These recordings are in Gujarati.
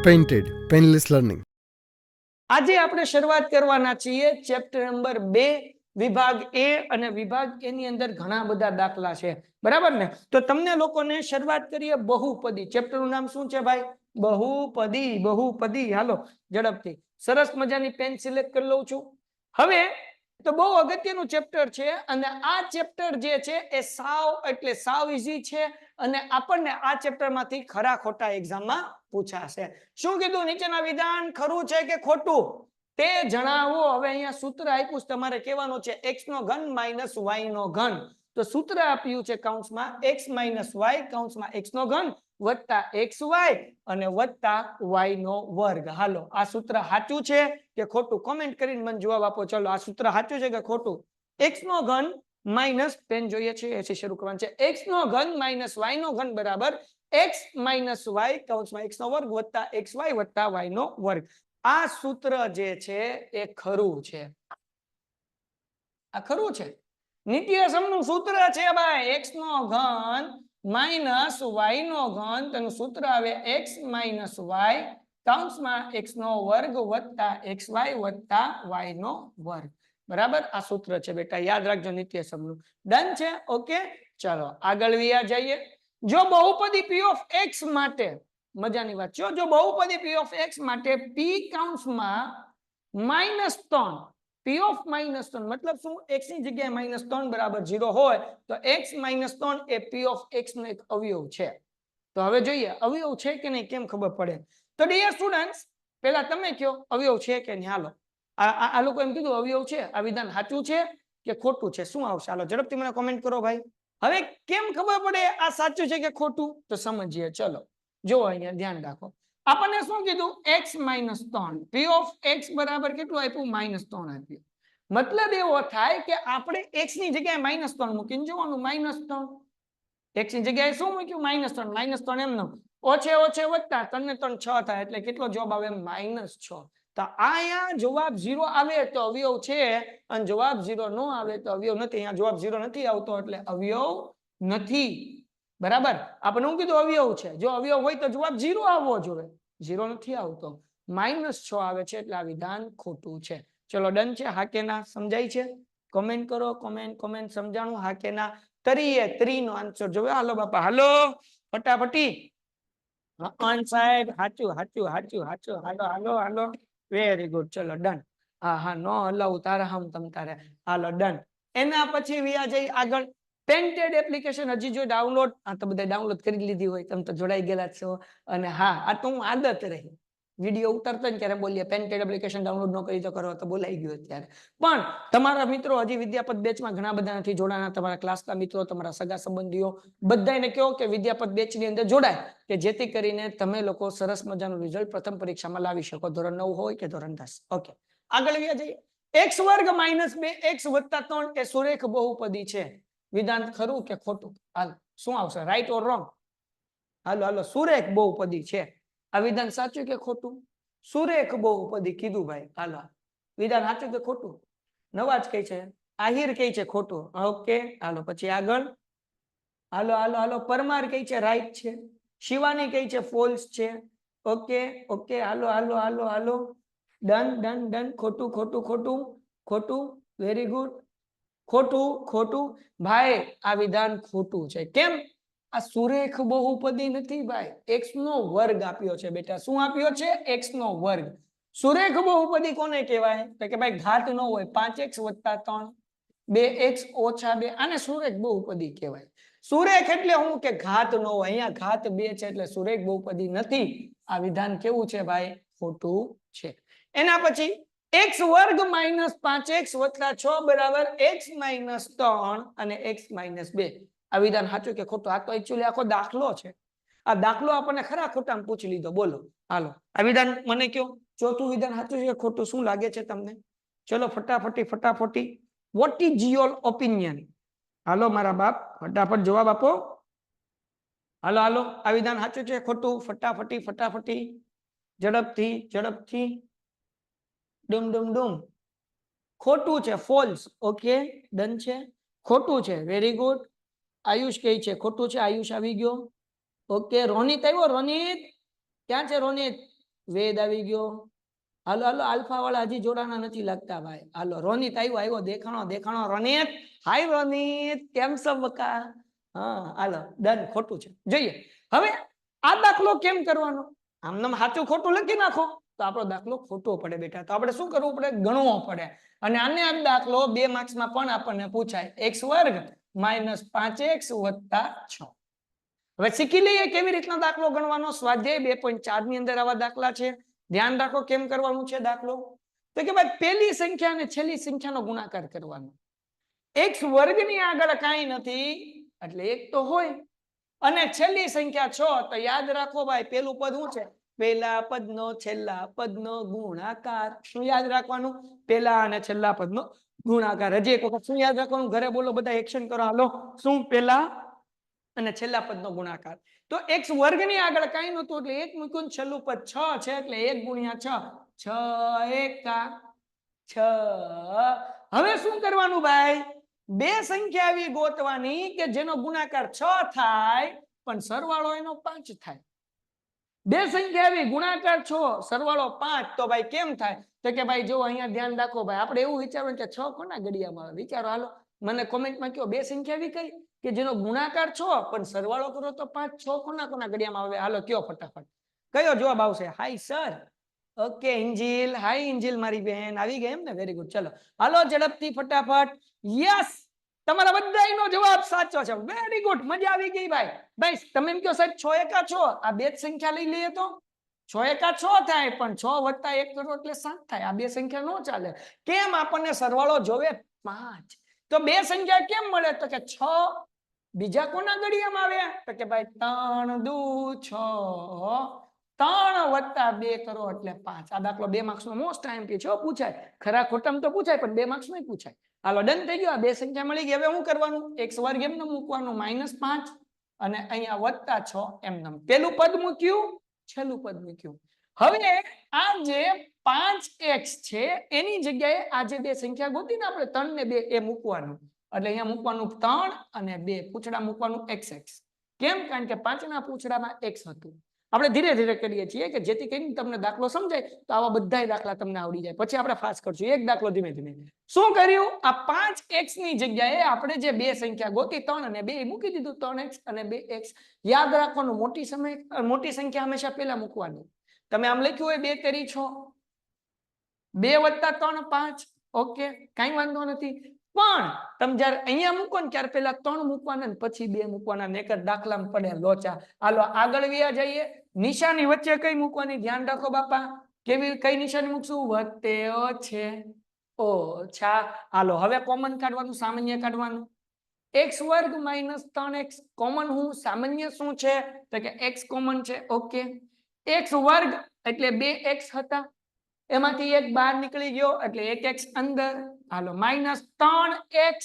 Painted painless learning. આજે આપણે શરૂઆત કરવાના છીએ ચેપ્ટર નંબર 2 વિભાગ એ અને વિભાગ એ ની અંદર ઘણા બધા દાખલા છે, બરાબર ને? તો તમને લોકોને શરૂઆત કરીએ બહુપદી. ચેપ્ટર નું નામ શું છે ભાઈ? બહુપદી. બહુપદી. હાલો ઝડપથી સરસ મજાની પેન સિલેક્ટ કરી લઉં છું. હવે તો બહુ અગત્યનું ચેપ્ટર છે અને આ ચેપ્ટર જે છે એ સાવ એટલે સાવ ઈઝી છે અને આપણને આ ચેપ્ટર માંથી ખરા ખોટા એક્ઝામમાં પૂછાશે. શું કીધું? નીચેના વિધાન ખરું છે કે ખોટું તે જણાવો. હવે અહીંયા સૂત્ર આપ્યું છે, તમારે કહેવાનું છે x નો ઘન માઈનસ y નો ઘન. તો સૂત્ર આપ્યું છે કૌંસમાં x માઈનસ y કૌંસમાં x નો ઘન વત્તા xy અને વત્તા y નો વર્ગ. હાલો આ સૂત્ર સાચું છે કે ખોટું કોમેન્ટ કરીને મને જવાબ આપો. ચલો આ સૂત્ર સાચું છે કે ખોટું? x નો ઘન માઈનસ પેન જોઈએ છે એથી શરૂ કરવાનું છે. x નો ઘન માઈનસ y નો ઘન બરાબર x માઈનસ y કૌંસમાં x નો વર્ગ વત્તા xy વત્તા y નો વર્ગ. આ સૂત્ર જે છે એ ખરું છે. આ ખરું છે. નિત્યસમ નું સૂત્ર છે ભાઈ x નો ઘન માઈનસ y નો ઘન. તેનું સૂત્ર આવે x માઈનસ y કૌંસમાં x નો વર્ગ વત્તા xy વત્તા y નો વર્ગ. બરાબર? આ સૂત્ર છે બેટા, યાદ રાખજો નિત્યસમ નું. ડન છે? ઓકે ચાલો આગળ વ્યા જઈએ. જો બહુપદી p of x માટે મજાની વાત છે. જો બહુપદી p of x માટે p કૌંસમાં -3 p of -3 મતલબ શું? x ની જગ્યાએ -3 બરાબર 0 હોય તો x -3 A p of x નો એક અવયવ છે. તો હવે જોઈએ અવયવ છે કે નહીં કેમ ખબર પડે. તો ડિયર સ્ટુડન્ટ્સ પહેલા તમે કહો અવયવ છે કે નહીં. હાલો આ લોકો એમ કીધું અવયવ છે. આ વિધાન સાચું છે કે ખોટું છે? શું આવશે? હાલો ઝડપથી મને કોમેન્ટ કરો ભાઈ. હવે કેમ ખબર પડે આ સાચું છે કે ખોટું? તો સમજીએ. ચલો જો અહીંયા ધ્યાન રાખો. આપણને શું કીધું? x -3 p of x બરાબર કેટલું આપ્યું? -3 આપ્યું. મતલબ એવો થાય કે આપણે x ની જગ્યાએ -3 મૂકીને જોવાનું -3. x ની જગ્યાએ શું મૂક્યું? -3. -3 એમ ન ઓછે ઓછે વધતા 3 ને 3 6 થાય એટલે કેટલો જવાબ આવે? -6. તો અહીંયા જવાબ 0 આવે તો અવયવ છે અને જવાબ 0 ન આવે તો અવયવ નથી. અહીંયા જવાબ 0 નથી આવતો એટલે અવયવ નથી. બરાબર? આપણે શું કીધું? અવયવ છે. જો અવયવ હોય તો જવાબ 0 આવવો જોઈએ. 0 નથી આવતો, -6 આવે છે એટલે આ વિધાન ખોટું છે. ચલો ડન છે? હા કે ના? સમજાય છે? કોમેન્ટ કરો. કોમેન્ટ સમજાણું? હા કે ના? ત્રી નો આન્સર જોવે. હાલો બાપા હાલો ફટાફટી. સાહેબ હાચું હાચું હાચું હાચું. હાલો હાલો હાલો વેરી ગુડ. ચલો ડન. હા નો હલાવું તારા હમ તમ તારે. હાલો ડન. એના પછી વ્યા જઈ આગળ. પેન્ટેડ એપ્લિકેશન હજી જો ડાઉનલોડ તો બધા ડાઉનલોડ કરી લીધી હોય, તમે તો જોડાઈ ગયેલા છો. અને હા આ તો હું આદત રહી વિડીયો ઉતારતો ને ત્યારે બોલીએ પેન્ટેડ એપ્લિકેશન ડાઉનલોડ ન કરી તો કરો તો બોલાઈ ગયો ત્યારે. પણ તમારા મિત્રો હજી વિદ્યાપત બેચમાં ઘણા બધા નથી જોડાણા. તમારા ક્લાસના મિત્રો, તમારા સગા સંબંધીઓ બધાને કહો કે વિદ્યાપત બેચ ની અંદર જોડાય કે જેથી કરીને તમે લોકો સરસ મજાનું રિઝલ્ટ પ્રથમ પરીક્ષામાં લાવી શકો. ધોરણ 9 હોય કે ધોરણ 10. ઓકે આગળ વ્યા જઈએ. x વર્ગ -2x વત્તા 3 એ સુરેખ બહુપદી છે. વિધાન ખરું કે ખોટું? હાલ શું આવશે? Right or wrong? હાલો હાલો સુરેખ બહુપદી છે. આ વિધાન સાચું કે ખોટું? સુરેખ બહુપદી કીધું ભાઈ. હાલો વિધાન સાચું કે ખોટું? નવાજ કઈ છે, આહિર કઈ છે ખોટું. ઓકે હાલો પછી આગળ. હાલો હાલો હાલો પરમાર કઈ છે રાઈટ છે, શિવાની કઈ છે ફોલ્સ છે. ઓકે ઓકે હાલો હાલો હાલો હાલો ડન ડન ડન. ખોટું ખોટું ખોટું ખોટું. Very good. ખોટું ખોટું ભાઈ આ વિધાન ખોટું છે. કેમ? આ સુરેખ બહુપદી નથી ભાઈ, x નો વર્ગ આપ્યો છે બેટા. શું આપ્યો છે? x નો વર્ગ. સુરેખ બહુપદી કોને કહેવાય? તો કે ભાઈ ઘાત ન હોય. 5x વત્તા 3 2x ઓછા 2 આને સુરેખ બહુપદી કહેવાય. સુરેખ એટલે હું કે ઘાત ન હોય. અહીંયા ઘાત 2 છે એટલે સુરેખ બહુપદી નથી. આ વિધાન કેવું છે ભાઈ? ખોટું છે. એના પછી x વર્ગ -5x વત્તા 6 બરાબર x -3 અને x -2. આ વિધાન સાચું કે ખોટું? આ તો એકચ્યુઅલી આખો દાખલો છે. આ દાખલો આપણને ખરા ખોટામાં પૂછી લીધો. બોલો હાલો આ વિધાન મને કયો. ચોથું વિધાન સાચું છે કે ખોટું? શું લાગે છે તમને? ચલો ફટાફટી ફટાફટી. What is your opinion? હાલો મારા બાપ ફટાફટ જવાબ આપો. હાલો હાલો આ વિધાન સાચું છે ખોટું? ફટાફટી ફટાફટી ઝડપથી ઝડપથી. ડુમ ડુમ ડુમ. ખોટું છે. ફોલ્સ. ઓકે ડન છે. ખોટું છે. Very good. આયુષ કઈ છે ખોટું છે? આયુષ આવી ગયો. ઓકે રોનિત આવ્યો. રોનિત ક્યાં છે? રોનિત વેદ આવી ગયો. હાલો હાલો આલ્ફા વાળા હજી જોડાણા નથી લાગતા ભાઈ. હાલો રોનિત આવ્યો દેખાણો રોનિત. હાય રોનિત, કેમ છો બકા? હા હાલો ડન. ખોટું છે જોઈએ. હવે આ દાખલો કેમ કરવાનો? આમ સાચું ખોટું લખી નાખો તો આપણો દાખલો ખોટો પડે બેટા. તો આપણે શું કરવું પડે? ગણવો પડે. અને આને આ દાખલો 2 માર્ક્સમાં પણ આપણને પૂછાય. x વર્ગ માઇનસ 5x વત્તા 6. હવે શીખી લઈએ કેવી રીતના દાખલો ગણવાનો. સ્વાધ્યાય 2.4 ની અંદર આવા દાખલા છે. ધ્યાન રાખો કેમ કરવાનું છે દાખલો. તો કે ભાઈ પહેલી સંખ્યા અને છેલ્લી સંખ્યાનો ગુણાકાર કરવાનો. x વર્ગની આગળ કાંઈ નથી એટલે 1 તો હોય. અને છેલ્લી સંખ્યા 6 તો યાદ રાખો ભાઈ પેલું પદ શું છે? પહેલા પદનો છેલ્લા પદનો ગુણાકાર. શું યાદ રાખવાનું? પહેલા અને છેલ્લા પદનો ગુણાકાર. હજી એક વખત શું યાદ રાખવાનું? ઘરે બોલો બધા, એક્શન કરો. હાલો, શું? પહેલા અને છેલ્લા પદનો ગુણાકાર. તો x વર્ગની આગળ કાંઈ નહોતું એટલે 1 મૂક્યું. છેલ્લું પદ 6 છે એટલે 1 ગુણ્યા 6. 6 એકા 6. હવે શું કરવાનું ભાઈ? બે સંખ્યા આવી ગોતવાની કે જેનો ગુણાકાર 6 થાય પણ સરવાળો એનો 5 થાય. બે સંખ્યા આવી ગુણાકાર 6 સરવાળો 5. તો ભાઈ કેમ થાય? તો કે ભાઈ જો અહીંયા ધ્યાન રાખો ભાઈ, આપણે એવું વિચારવાનું કે 6 કોના ઘડિયામાં આવે? વિચારો. હાલો મને કોમેન્ટમાં કહો, બે સંખ્યા આવી કઈ કે જેનો ગુણાકાર 6 પણ સરવાળો કરો તો 5. 6 કોના ઘડિયામાં આવે? હાલો કયો ફટાફટ. કયો જવાબ આવશે? હાય સર. ઓકે ઇન્જિલ. હાય ઇન્જિલ મારી બહેન આવી ગઈ એમ ને? Very good. ચલો હાલો ઝડપથી ફટાફટ. યસ, તમારા બધાનો જવાબ સાચો છે. વેરી ગુડ, મજા આવી ગઈ ભાઈ. ભાઈ તમે એમ કહો સાહેબ 6 એકા 6, આ બે જ સંખ્યા લઈ લઈએ તો 6 એકા 6 થાય પણ 6 વત્તા 1 કરો એટલે 7 થાય. આ બે સંખ્યા નો ચાલે. કેમ? આપણને સરવાળો જોવે 5. તો બે સંખ્યા કેમ મળે? તો કે 6 બીજા કોના ઘડિયામાં આવે? તો કે ભાઈ 3 દુ 6, 3 વત્તા 2 કરો એટલે 5. આ દાખલો 2 માર્ક્સ નો મોસ્ટ આઈએમપી છે, પૂછાય. ખરા ખોટામાં તો પૂછાય પણ 2 માર્ક્સ નું પૂછાય. હાલો ડન થઈ ગયો. આ બે સંખ્યા મળી ગઈ. હવે શું કરવાનું? x વર્ગ એમને મૂકવાનું -5 અને અહીંયા વત્તા 6 એમને. પેલું પદ મૂક્યું, છેલ્લું પદ મૂક્યું. હવે આ જે 5x છે એની જગ્યાએ આ જે બે સંખ્યા ગોતી ને આપણે 3 ને 2 એ મૂકવાનું. એટલે અહીંયા મૂકવાનું 3 અને 2. પૂછડા મૂકવાનું xx. કેમ? કારણ કે 5 ના પૂછડામાં x હતું. આપણે ધીરે ધીરે કરીએ છીએ કે જેથી કરીને તમને દાખલો સમજાય તો આવા બધા દાખલા તમને આવડી જાય. પછી આપણે ફાસ્ટ કરશું. એક દાખલો ધીમે ધીમે. શું કર્યું? આ 5x ની જગ્યાએ આપણે જે બે સંખ્યા ગોતી 3 અને 2 મૂકી દીધું. 3x અને 2x. યાદ રાખવાનું મોટી સંખ્યા હંમેશા પહેલા મૂકવાની. તમે આમ લખ્યું હોય 2 તેરી 6, 2 વત્તા 3 5. ઓકે, કઈ વાંધો નથી. પણ તમે જયારે અહીંયા મૂકો ને ત્યારે પેલા 3 મૂકવાના ને પછી 2 મૂકવાના. ને એક જ દાખલામાં પડે લોચા. હાલો આગળ વ્યા જઈએ. નિશાની વચ્ચે કઈ મૂકવાની? ધ્યાન રાખો બાપા. કઈ નિશાની મૂકશું? વત્તે છે ઓછા. હાલો હવે કોમન કાઢવાનું, સામાન્ય કાઢવાનું. x વર્ગ માઇનસ 3x કોમન. હું સામાન્ય શું છે? તો કે x કોમન છે. ઓકે, x વર્ગ એટલે 2x હતા, એમાંથી 1 બહાર નીકળી ગયો એટલે 1x અંદર. હાલો -3x,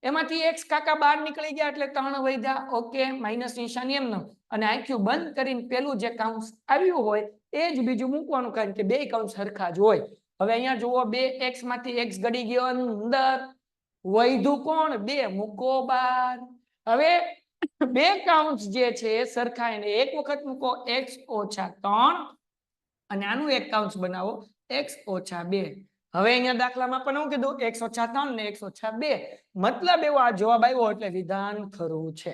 એમાંથી x કાકા બહાર નીકળી ગયા એટલે 3 વધ્યા. ઓકે, માઇનસ નિશાની એમને. અને આખું બંધ કરીને પેલું જે કાઉન્સ આવ્યું હોય એ જ બીજું મૂકવાનું, કારણ કે બે કાઉન્સ સરખા જ હોય. હવે અહીંયા જુઓ 2x માંથી x ગડી ગયો અંદર. વધ્યું કોણ? 2. મૂકો બહાર. હવે બે કાઉન્સ જે છે સરખા, એને એક વખત મૂકો x ઓછા 3 અને આનું એક કાઉન્સ બનાવો x ઓછા 2. હવે અહીંયા દાખલામાં પણ હું કીધું x ઓછા 3 ને x ઓછા 2. મતલબ એવો આ જવાબ આવ્યો એટલે વિધાન ખરું છે.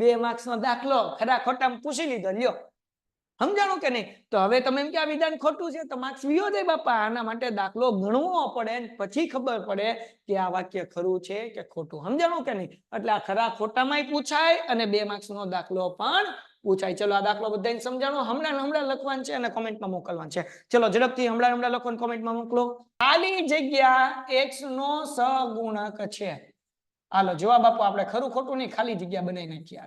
2 માર્ક્સ નો દાખલો ખરા ખોટામાં પૂછી લીધો. લ્યો, સમજાણું કે નહીં? તો હવે તમે એમ કે આ વિધાન ખોટું છે તો માર્ક્સ વિયો જાય બાપા. આના માટે દાખલો ગણવો પડે પછી ખબર પડે કે આ વાક્ય ખરું છે કે ખોટું. સમજાણું કે નહીં? એટલે આ ખરા ખોટામાંય પૂછાય અને 2 માર્ક્સ નો દાખલો પણ પૂછાય. ચલો આ દાખલો બધાને સમજાણો. હમણાં લખવાનું છે અને કોમેન્ટમાં મોકલવાનું છે. ચલો ઝડપથી હમણાં લખો અને કોમેન્ટમાં મોકલો. ખાલી જગ્યા x નો સહગુણક છે. હાલો જવાબ આપો. આપણે ખરું ખોટું નહીં, ખાલી જગ્યા બનાવી નાખીએ.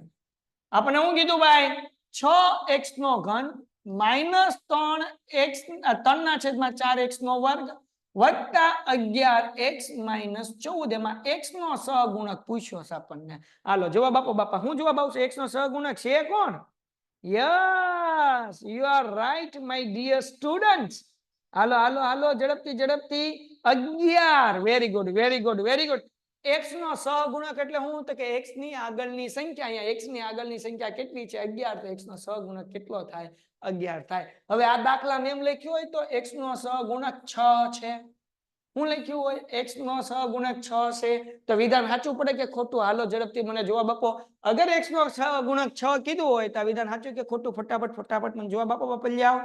આપણે હું કીધું ભાઈ? 6x નો ઘન -3x 3/4x નો વર્ગ વત્તા 11x -14. એમાં x નો સહગુણક પૂછ્યો છે આપણને. હાલો જવાબ આપો બાપા. શું જવાબ આવશે? x નો સહગુણક છે કોણ? Yes, you are right my dear students. હાલો ઝડપથી 11. Very good. x નો સહગુણક એટલે શું તો કે x ની આગળની સંખ્યા અહીંયા x ની આગળની સંખ્યા કેટલી છે 11 તો x નો સહગુણક કેટલો થાય 11 થાય હવે આ દાખલામાં એમ લખ્યું હોય તો x નો સહગુણક 6 છે હું લખ્યું હોય x નો સહગુણક 6 છે તો વિધાન સાચું પડે કે ખોટું હાલો ઝડપથી મને જવાબ આપો અગર x નો સહગુણક 6 કીધું હોય તો વિધાન સાચું કે ખોટું ફટાફટ મને જવાબ આપો બપલિયાઓ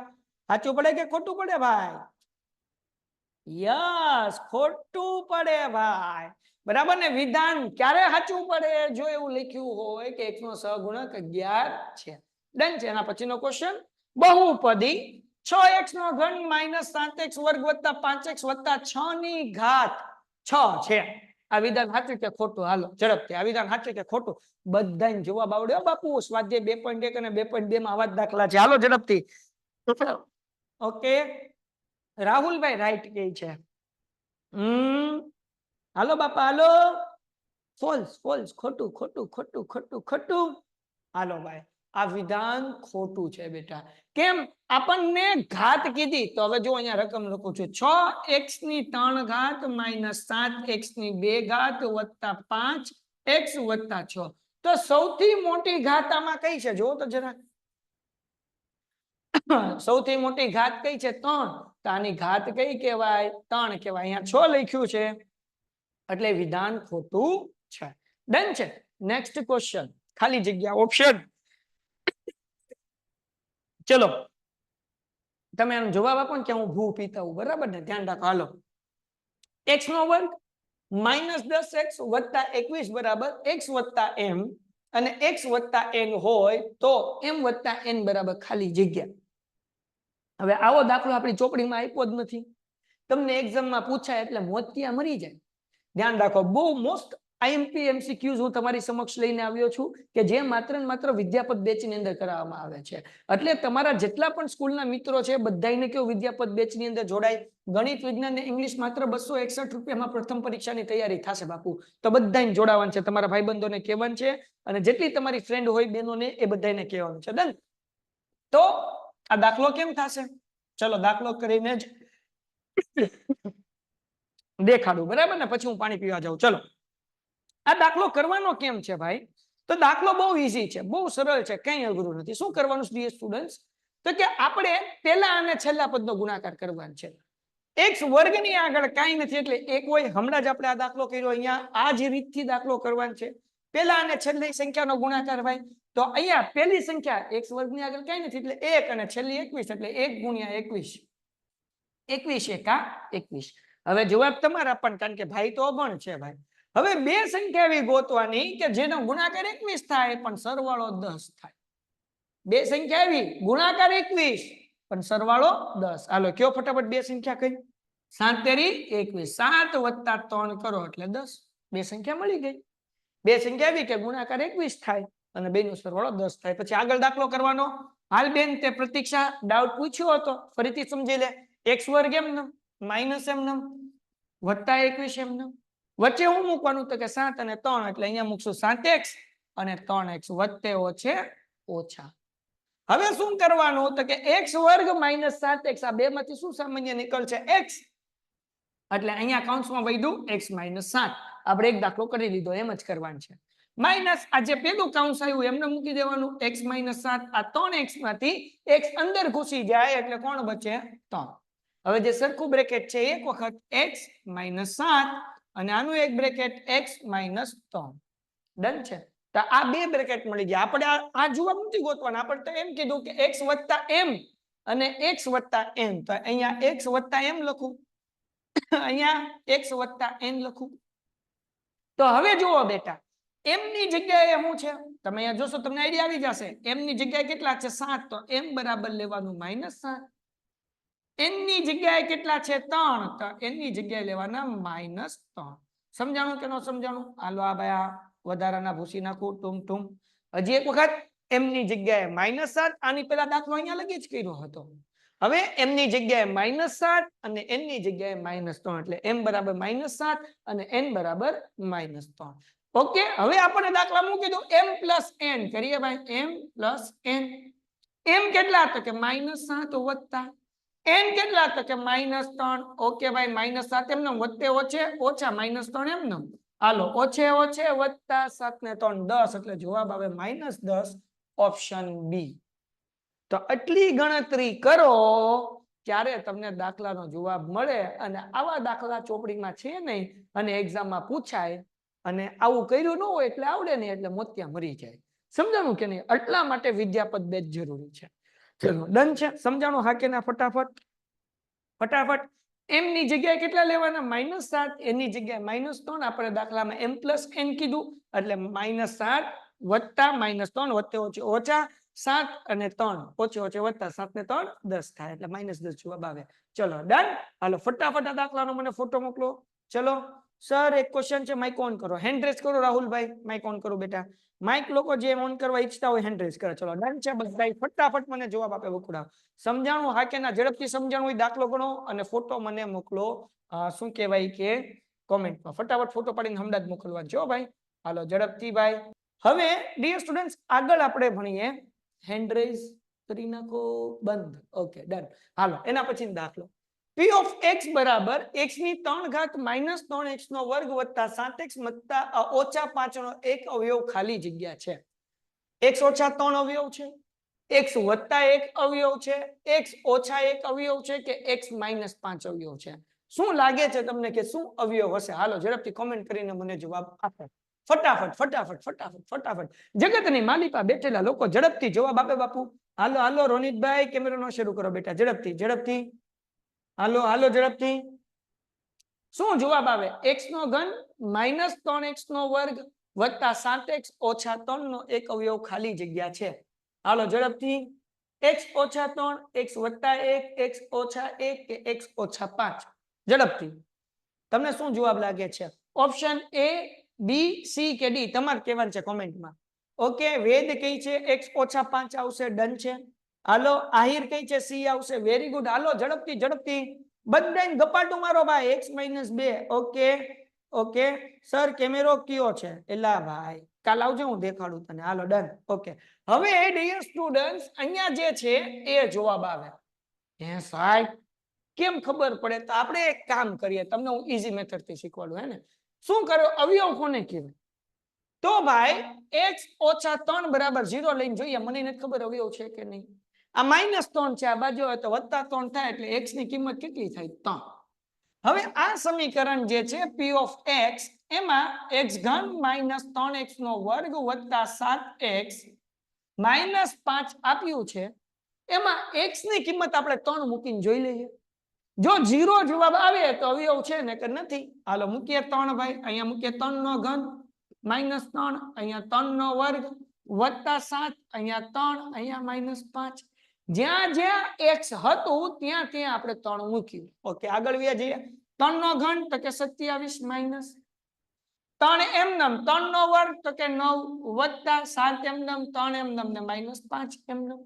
સાચું પડે કે ખોટું પડે ભાઈ યસ ખોટું પડે ભાઈ બરાબર ને વિધાન ક્યારે સાચું પડે જો એવું લખ્યું હોય કે x નો સહગુણક 11 છે ડન છે એના પછીનો ક્વેશ્ચન બહુપદી 6x નો ઘન -7x વર્ગ વત્તા 5x વત્તા 6 ની ઘાત 6 છે આ વિધાન સાચું કે ખોટું હાલો ઝડપથી આ વિધાન સાચું કે ખોટું બધાને જવાબ આવડ્યો બાપુ સ્વાધ્યાય 2.1 અને 2.2 માં આવા જ દાખલા છે હાલો ઝડપથી ઓકે રાહુલભાઈ રાઈટ કે છે હાલો બાપા હાલો ફોલ્સ ખોટું હાલો ભાઈ આ વિધાન ખોટું છે બેટા કેમ આપણને ઘાત કીધી તો હવે જો અહીંયા રકમ લખું છું 6x ની 3 ઘાત -7x ની 2 ઘાત વત્તા 5x વત્તા 6 તો સૌથી મોટી ઘાત આમાં કઈ છે જો તો જરા સૌથી મોટી ઘાત કઈ છે 3 તો આની ઘાત કઈ કહેવાય 3 કહેવાય અહીંયા 6 લખ્યું છે એટલે વિધાન ખોટું છે ડન છે નેક્સ્ટ ક્વેશ્ચન ખાલી જગ્યા ઓપ્શન ચલો તમે આનો જવાબ આપો ને કે હું ભૂ પીતા હું બરાબર ને ધ્યાન રાખો હાલો x નો વર્ગ -10x વત્તા 21 બરાબર x વત્તા m અને x વત્તા n હોય તો m વત્તા n બરાબર ખાલી જગ્યા હવે આવો દાખલો આપણી ચોપડીમાં આપ્યો જ નથી તમને એક્ઝામમાં પૂછાય એટલે મોતિયા મરી જાય ધ્યાન રાખો બહુ મોસ્ટ આઈએમપી એમસીક્યુઝ હું તમારી સમક્ષ લઈને આવ્યો છું કે જે માત્ર ને માત્ર વિદ્યાપત બેચની અંદર કરાવવામાં આવે છે એટલે તમારા જેટલા પણ સ્કૂલના મિત્રો છે બધાને કેવું વિદ્યાપત બેચની અંદર જોડાય ગણિત વિજ્ઞાન ને ઇંગ્લિશ માત્ર 261 રૂપિયામાં પ્રથમ પરીક્ષાની તૈયારી થશે બાપુ તો બધાને જોડાવાનું છે તમારા ભાઈબંધોને કહેવાનું છે અને જેટલી તમારી ફ્રેન્ડ હોય બહેનોને એ બધાને કહેવાનું છે ડન તો આ દાખલો કેમ થશે ચલો દાખલો કરીને જ દેખાડું બરાબર ને પછી હું પાણી પીવા જાઉં ચલો આ દાખલો કરવાનો કેમ છે ભાઈ તો દાખલો બહુ ઈઝી છે બહુ સરળ છે કઈ અઘરું નથી શું કરવાનું છે સ્ટુડન્ટ્સ તો કે આપણે પહેલા અને છેલ્લા પદનો ગુણાકાર કરવાનો છે x વર્ગની આગળ કાંઈ નથી એટલે એક હોય હમણાં જ આપણે આ દાખલો કર્યો અહીંયા આ જ રીતથી દાખલો કરવાનો છે પહેલા અને છેલ્લી સંખ્યાનો ગુણાકાર ભાઈ તો અહીંયા પહેલી સંખ્યા x વર્ગની આગળ કાંઈ નથી એટલે 1 અને છેલ્લી 21 એટલે 1 ગુણ્યા 21 21 એકા 21 હવે જવાબ તમારા પણ કારણ કે ભાઈ તો અભણ છે ભાઈ હવે બે સંખ્યા એવી ગોતવાની કે જેનો ગુણાકાર 21 થાય પણ સરવાળો 10 થાય બે સંખ્યા એવી ગુણાકાર 21 પણ સરવાળો 10 હાલો કયો ફટાફટ બે સંખ્યા કઈ 7 તેરી 21 7 વત્તા 3 કરો એટલે 10 બે સંખ્યા મળી ગઈ બે સંખ્યા એવી કે ગુણાકાર 21 થાય અને બેનો સરવાળો 10 થાય પછી આગળ દાખલો કરવાનો હાલ બેન તે પ્રતીક્ષા ડાઉટ પૂછ્યો હતો ફરીથી સમજી લે x વર્ગ એમનેમ માઈનસ એમનેમ વત્તા 21 એમનેમ વચ્ચે હું મૂકવાનું તો કે 7 અને 3 એટલે અહીંયા મૂકશું 7x અને 3x વત્તે ઓછે ઓછા હવે શું કરવાનું તો કે x વર્ગ -7x આ બે માંથી શું સામાન્ય નીકળશે x એટલે અહીંયા કૌંસમાં વધ્યું x -7 આપણે એક દાખલો કરી લીધો એમ જ કરવાનું છે માઈનસ આ જે પેલું કૌંસ આવ્યું એમને મૂકી દેવાનું x -7 આ 3x માંથી x અંદર ઘૂસી જાય એટલે કોણ બચે 3 હવે જે સરખું બ્રેકેટ છે એક વખત x -7 અને આનું એક બ્રેકેટ x -3 ડન છે તો આ બે બ્રેકેટ મળી ગયા આપણે આ જવાબ નથી ગોતવાના આપણે તો એમ કીધું કે x + m અને x + n તો અહીંયા x + m લખું અહીંયા x + n લખું તો હવે જુઓ બેટા m ની જગ્યાએ શું છે તમે અહીંયા જોશો તમને આઈડિયા આવી જશે m ની જગ્યાએ કેટલા છે 7 તો m બરાબર લેવાનું -7 n ની જગ્યાએ કેટલા છે 3 તો n ની જગ્યાએ લેવાના -3 સમજાણું કે ન સમજાણું હાલો આ ભાઈ આ વધારાના ભૂસી નાખું ટૂમ હજી એક વખત m ની જગ્યાએ -7 આની પેલા દાખલો અહીંયા લગી જ કર્યો હતો હવે m ની જગ્યાએ -7 અને n ની જગ્યાએ -3 એટલે m બરાબર -7 અને n બરાબર -3 ઓકે હવે આપણે દાખલા મૂકી દો m + n કરીએ ભાઈ m + n m કેટલા તો કે -7 વત્તા n કેટલા તો કે -3 ઓકે ભાઈ -7 એમને વત્તે ઓછે ઓછા -3 એમને હાલો ઓછે ઓછે વત્તા 7 ને 3 10 એટલે જવાબ આવે -10 ઓપ્શન બી. તો આટલી ગણતરી કરો ત્યારે તમને દાખલાનો જવાબ મળે અને આવા દાખલા ચોપડીમાં છે નહીં અને એક્ઝામમાં પૂછાય અને આવું કર્યું ન હોય એટલે આવડે નહીં એટલે મોતિયા મરી જાય. સમજાણું કે નહીં? એટલા માટે વિદ્યાપદ બેચ જરૂરી છે. ચલો ડન છે? સમજાણું હા કે ના? ફટાફટ ફટાફટ. m ની જગ્યાએ કેટલા લેવાના? -7. એની જગ્યાએ -3. આપણે દાખલામાં m+n કીધું એટલે -7 વત્તા -3 વત્તે ઓછે ઓછા 7 અને 3 ઓછે ઓછે વત્તા 7 ને 3 10 થાય એટલે -10 જવાબ આવે. ચલો ડન. હાલો ફટાફટ આ દાખલાનો મને ફોટો મોકલો. ચલો સર એક ક્વેશ્ચન છે, માઇક ઓન કરો, હેન્ડ રેઝ કરો. રાહુલભાઈ માઇક ઓન કરો બેટા. માઇક લોકો જે ઓન કરવા ઈચ્છતા હોય હેન્ડ રેઝ કરે. ચલો ડન છે બધાય? ફટાફટ મને જવાબ આપે બકુડા. સમજાણું હા કે ના? ઝડપથી સમજાણું હોય દાખલો ગણો અને ફોટો મને મોકલો. શું કહેવાય કે કોમેન્ટમાં ફટાફટ ફોટો પાડીને હમણાં જ મોકલવા જો ભાઈ. હાલો ઝડપથી ભાઈ. હવે ડિયર સ્ટુડન્ટ્સ આગળ આપણે ભણીએ. હેન્ડ રેઝ કરી નાખો બંધ. Okay done. હાલો એના પછી દાખલો p of x બરાબર x ની 3 ઘાત -3x નો વર્ગ વત્તા 7x વત્તા ઓછા 5 નો એક અવયવ ખાલી જગ્યા છે. x ઓછા 3 અવયવ છે, x વત્તા 1 અવયવ છે, x ઓછા 1 અવયવ છે કે x -5 અવયવ છે? શું લાગે છે તમને કે શું અવયવ હશે? હાલો ઝડપથી કોમેન્ટ કરીને મને જવાબ આપો. ફટાફટ ફટાફટ ફટાફટ ફટાફટ. જગતની માલિપા બેઠેલા લોકો ઝડપથી જવાબ આપે બાપુ. હાલો હાલો રોનિતભાઈ કેમેરો શરૂ કરો બેટા. ઝડપથી ઝડપથી. હાલો હાલો ઝડપથી. શું જવાબ આવે? x નો ઘન -3x નો વર્ગ વત્તા 7x ઓછા 3 નો એક અવયવ ખાલી જગ્યા છે. હાલો ઝડપથી. x ઓછા 3 x વત્તા 1 x ઓછા 1 કે x ઓછા 5? ઝડપથી તમને શું જવાબ લાગે છે? ઓપ્શન A, B, C કે D તમારે કહેવાનું છે કોમેન્ટમાં. ઓકે વેદ કઈ છે x ઓછા 5 આવશે. ડન છે. હાલો આહિર કઈ છે C આવશે. Very good. હાલો ઝડપથી ઝડપથી બધાને ગપાટું મારો ભાઈ. x -2. ઓકે ઓકે સર કેમેરો કયો છે? એલા ભાઈ કાલ આવજો હું દેખાડું તને. હાલો ડન. ઓકે હવે ડિયર સ્ટુડન્ટ્સ અહીંયા જે છે એ જવાબ આવે. હે સાહેબ કેમ ખબર પડે? તો આપણે એક કામ કરીએ, તમને હું ઈઝી મેથડ થી શીખવાડું. હે ને શું કરો? અવયવ કોને કહેવાય? તો ભાઈ x ઓછા 3 બરાબર 0 લઈને જોઈએ. મને નથી ખબર અવયવ છે કે નહીં. આ -3 છે, આ બાજુ હોય તો +3 થાય એટલે x ની કિંમત કેટલી થાય? 3. હવે આ સમીકરણ જે છે p of x એમાં x ઘન -3x નો વર્ગ વત્તા 7x -5 આપ્યું છે. એમાં x ની કિંમત આપણે 3 મૂકીને જોઈ લઈએ. જો 0 જવાબ આવે તો અવયવ છે ને કે નથી. હાલો મૂકીએ 3 ભાઈ. અહીંયા મૂકીએ 3 નો ઘન -3 અહીંયા 3 નો વર્ગ વત્તા 7 અહીંયા 3 અહીંયા -5. જ્યાં જ્યાં x હતું ત્યાં ત્યાં આપણે 3 મૂક્યું. ઓકે આગળ વ્યા જઈએ. 3 નો ઘન તો કે 27 માઈનસ 3 એમનમ 3 નો વર્ગ તો કે 9 વત્તા 7 એમનમ 3 એમનમ ને -5 એમનમ.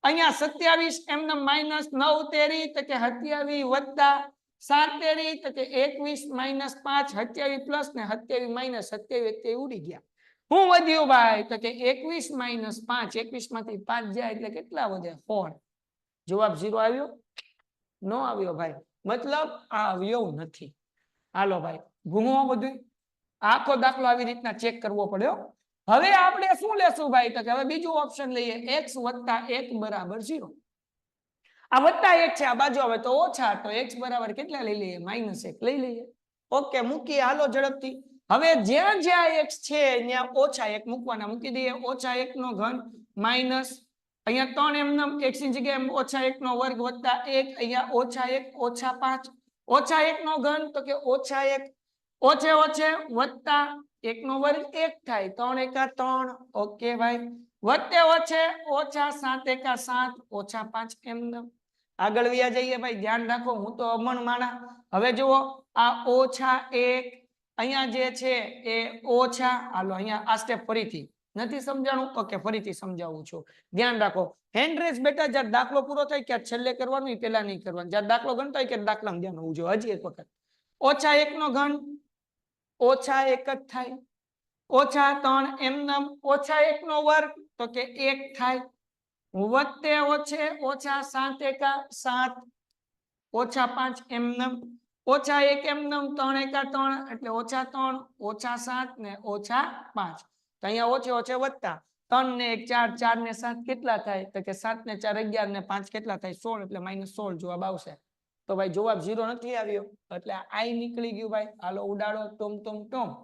અહીંયા 27 એમનમ -9 તેરી તો કે 27 વત્તા 7 તેરી તો કે 21 -5 27 પ્લસ ને 27 માઈનસ 27 ઉડી ગયા. શું વધ્યું ભાઈ? તો કે 21 - 5. 21 માંથી 5 જાય એટલે કેટલા વધે? 4. જવાબ 0 આવ્યો? નો આવ્યો ભાઈ. મતલબ આ અવયવ નથી. હાલો ભાઈ ઘૂમો બધું. આખો દાખલો આવી રીતના ચેક કરવો પડ્યો. હવે આપણે શું લેશું ભાઈ? તો કે હવે બીજું ઓપ્શન લઈએ. x વત્તા 1 બરાબર 0. આ વત્તા 1 છે, આ બાજુ આવે તો ઓછા, તો x બરાબર કેટલા લઈ લઈએ? -1 લઈ લઈએ. ઓકે મૂકીએ. હાલો ઝડપથી. હવે જ્યાં જ્યાં x છે ત્યાં ઓછા 1 મૂકવાના. મૂકી દઈએ. ઓછા 1 નો ઘન માઈનસ અહીંયા 3 એમનમ x ની જગ્યાએ ઓછા 1 નો વર્ગ વત્તા 1 અહીંયા ઓછા 1 ઓછા 5 ઓછા 1 નો ઘન તો કે ઓછા 1 ઓછે ઓછે વત્તા 1 નો વર્ગ 1 થાય 3 એકા 3. ઓકે ભાઈ વત્તે ઓછે ઓછા 7 એકા 7 ઓછા 5 એમનમ. આગળ વ્યા જઈએ ભાઈ. ધ્યાન રાખો હું તો અમણ માણા. હવે જુઓ આ ઓછા 1 અહીંયા જે છે એ ઓછા. હાલો અહીંયા આ સ્ટેપ ફરીથી નથી સમજાણું? ઓકે ફરીથી સમજાવું છું. ધ્યાન રાખો. હેન્ડ રેઝ બેટા જ્યારે દાખલો પૂરો થાય કે છેલ્લે કરવાનું, પેલા નહીં કરવાનું. જ્યારે દાખલો ગણતો હોય કે દાખલામાં ધ્યાન હોવું જોઈએ. હજી એક વખત ઓછા 1 નો ઘન ઓછા 1 જ થાય. ઓછા 3 એમનમ ઓછા 1 નો વર્ગ તો કે 1 થાય. વત્તે ઓછે ઓછા 7 એકા 7 ઓછા 5 એમનમ ઓછા 1 એમનેમ 3 એકા 3 એટલે ઓછા 3 ઓછા 7 ને ઓછા 5 તો અહીંયા ઓછે ઓછે વધતા 3 ને 1 4 4 ને 7 કેટલા થાય તો કે 7 ને 4 11 ને 5 કેટલા થાય 16 એટલે -16 જવાબ આવશે તો ભાઈ જવાબ 0 નથી આવ્યો એટલે આઈ નીકળી ગયું ભાઈ હાલો ઉડાડો ટુમ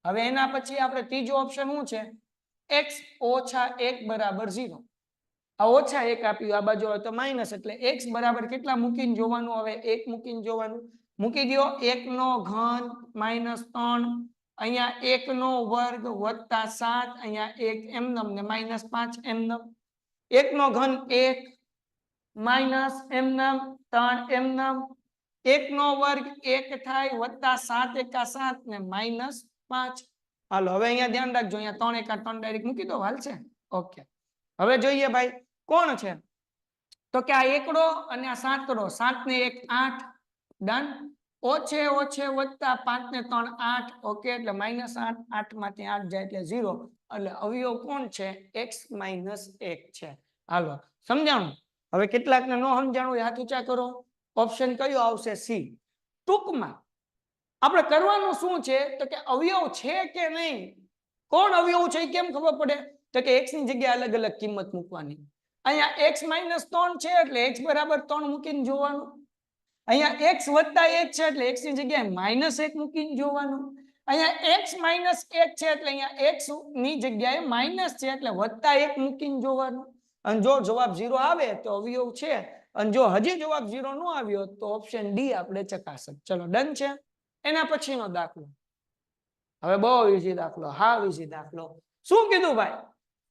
હવે એના પછી આપણે ત્રીજો ઓપ્શન શું છે x ઓછા 1 બરાબર 0 આ ઓછા 1 આપ્યું આ બાજુ આવે તો માઈનસ એટલે x બરાબર કેટલા મૂકીને જોવાનું હવે 1 મૂકીને જોવાનું મૂકી દો 1 નો ઘન -3 અહીંયા 1 નો વર્ગ વત્તા 7 અહીંયા 1 એમનેમ ને -5 એમનેમ 1 નો ઘન 1 માઇનસ એમનેમ 3 એમનેમ 1 નો વર્ગ 1 થાય વત્તા 7 એકા 7 ને -5 હાલો હવે અહીંયા ધ્યાન રાખજો અહીંયા 3 એકા 3 ડાયરેક્ટ મૂકી દો હાલશે ઓકે હવે જોઈએ ભાઈ કોણ છે તો કે આ એકડો અને આ સાતડો 7 ને 1 8 ડન ઓછે ઓછે વત્તા 5 ને 3 8 ઓકે એટલે -8 8 માંથી 8 જાય એટલે 0 એટલે અવયવ કોણ છે x - 1 છે હાલો સમજાણું હવે કેટલાકને નો સમજાણું હાથ ઊંચા કરો ઓપ્શન કયો આવશે સી ટૂંકમાં આપણે કરવાનું શું છે તો કે અવયવ છે કે નહીં કોણ અવયવ છે કેમ ખબર પડે તો કે x ની જગ્યાએ અલગ અલગ કિંમત મૂકવાની અહીંયા x - 3 છે એટલે x બરાબર 3 મૂકીને જોવાનું અહીંયા x વત્તા 1 છે એટલે x ની જગ્યાએ -1 મૂકીને જોવાનું અહીંયા x - 1 છે એટલે અહીંયા x ની જગ્યાએ માઈનસ છે એટલે વત્તા 1 મૂકીને જોવાનું અને જો જવાબ 0 આવે તો અવયવ છે અને જો હજી જવાબ 0 ન આવ્યો તો ઓપ્શન ડી આપણે ચકાસક ચલો ડન છે એના પછીનો દાખલો હવે બહુ ઈઝી દાખલો હા ઈઝી દાખલો શું કીધું ભાઈ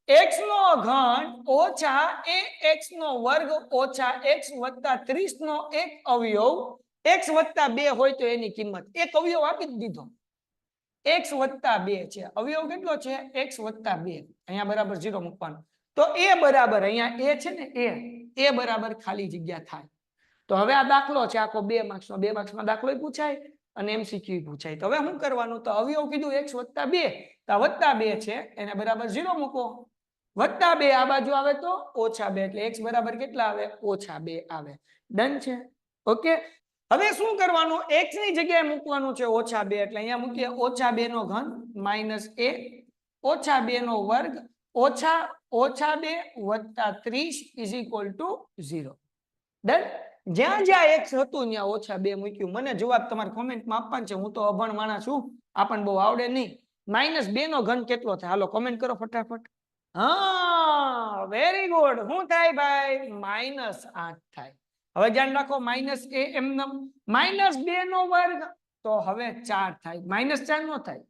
x નો ઘન ઓછા ax નો વર્ગ ઓછા x વત્તા 30 નો એક અવયવ x વત્તા 2 હોય તો એની કિંમત એક અવયવ આપી દીધો x વત્તા 2 છે અવયવ કેટલો છે x વત્તા 2 અહીંયા બરાબર 0 મૂકવાનું તો a બરાબર અહીંયા a છે ને a બરાબર ખાલી જગ્યા થાય તો હવે આ દાખલો છે આખો 2 માર્ક્સનો દાખલો પૂછાય અને MCQ પૂછાય તો હવે શું કરવાનું તો અવયવ કીધું x વત્તા 2 તો વત્તા 2 છે એને બરાબર 0 મૂકો વત્તા 2 આ બાજુ આવે તો ઓછા 2 એટલે x બરાબર કેટલા આવે ઓછા 2 આવે ડન છે ઓકે હવે શું કરવાનું x ની જગ્યાએ મૂકવાનું છે ઓછા 2 એટલે અહીંયા મૂકીએ ઓછા 2 નો ઘન -a ઓછા 2 નો વર્ગ ઓછા 2 વત્તા 30 = 0 ડન જ્યાં જ્યાં x હતું ત્યાં ઓછા 2 મૂક્યું મને જવાબ તમારે કોમેન્ટમાં આપવાનું છે હું તો અભણ માણસ છું આપણને બહુ આવડે નહીં -2 નો ઘન કેટલો થાય હાલો કોમેન્ટ કરો ફટાફટ હા વેરી ગુડ શું થાય ભાઈ -8 થાય હવે ધ્યાન રાખો -a એમનેમ -2 નો વર્ગ તો હવે 4 થાય -4 નો થાય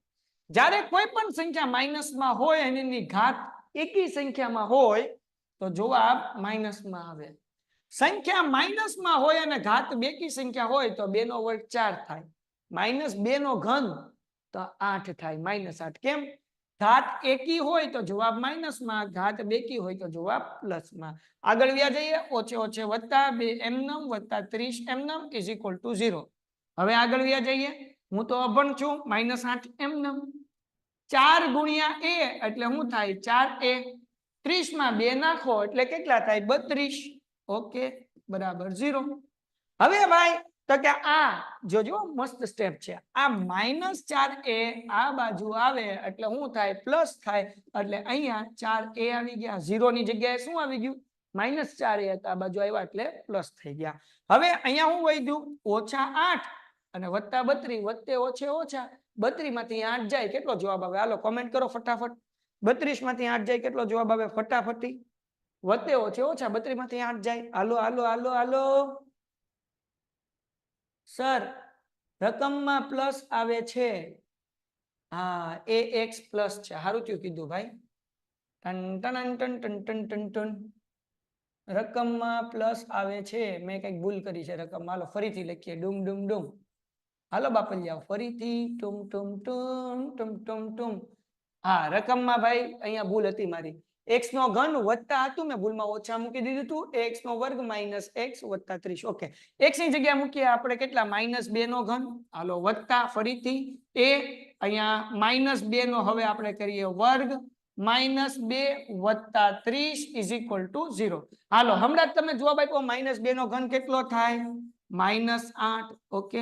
જ્યારે કોઈ પણ સંખ્યા માઇનસમાં હોય અને એની ઘાત એકી સંખ્યામાં હોય તો જવાબ માઇનસમાં આવે સંખ્યા માઇનસમાં હોય અને ઘાત બેકી સંખ્યા હોય તો 2 નો વર્ગ 4 થાય -2 નો ઘન તો 8 થાય -8 કેમ ઘાત એકી હોય તો જવાબ માઇનસમાં ઘાત બેકી હોય તો જવાબ પ્લસમાં આગળ વ્યા જઈએ ઓછે ઓછે વત્તા 2 એમનેમ વત્તા 30 એમનેમ = 0 હવે આગળ વ્યા જઈએ હું તો અભણ છું -8 એમનેમ 4 ગુણ્યા a એટલે શું થાય 4a 30 માં 2 નાખો એટલે કેટલા થાય 32 ઓકે બરાબર 0 હવે ભાઈ તો કે આ જોજો મસ્ત સ્ટેપ છે આ -4a આ બાજુ આવે એટલે શું થાય પ્લસ થાય એટલે અહીંયા 4a આવી ગયા 0 ની જગ્યાએ શું આવી ગયું -4a આ બાજુ આવ્યા એટલે પ્લસ થઈ ગયા હવે અહીંયા શું વધ્યું -8 અને વત્તા 32 વત્તે ઓછે ઓછા 32 માંથી 8 જાય કેટલો જવાબ આવે હાલો કોમેન્ટ કરો ફટાફટ 32 માંથી 8 જાય કેટલો જવાબ આવે ફટાફટી વત્તે ઓછે ઓછા 32 માંથી 8 જાય હાલો હાલો હાલો હાલો સર રકમમાં પ્લસ આવે છે હા ax પ્લસ છે હારું થયું કીધું ભાઈ ton ton ton ton ton ton ton રકમમાં પ્લસ આવે છે મેં કઈક ભૂલ કરી છે રકમ હાલો ફરીથી લખીએ ડુમ ડુમ ડુમ હાલો બાપલિયા ફરીથી ટુમ ટુમ ટુમ ટુમ ટુમ ટુમ હા રકમમાં ભાઈ અહીંયા ભૂલ હતી મારી x નો ઘન વત્તા હતું મેં ભૂલમાં ઓછા મૂકી દીધું હતું x નો વર્ગ -x વત્તા 30 ઓકે x ની જગ્યાએ મૂકીએ આપણે કેટલા -2 નો ઘન હાલો વત્તા ફરીથી a અહીંયા -2 નો હવે આપણે કરીએ વર્ગ -2 વત્તા 30 = 0 હાલો હમણાં તમે જવાબ આપ્યો -2 નો ઘન કેટલો થાય -8 ઓકે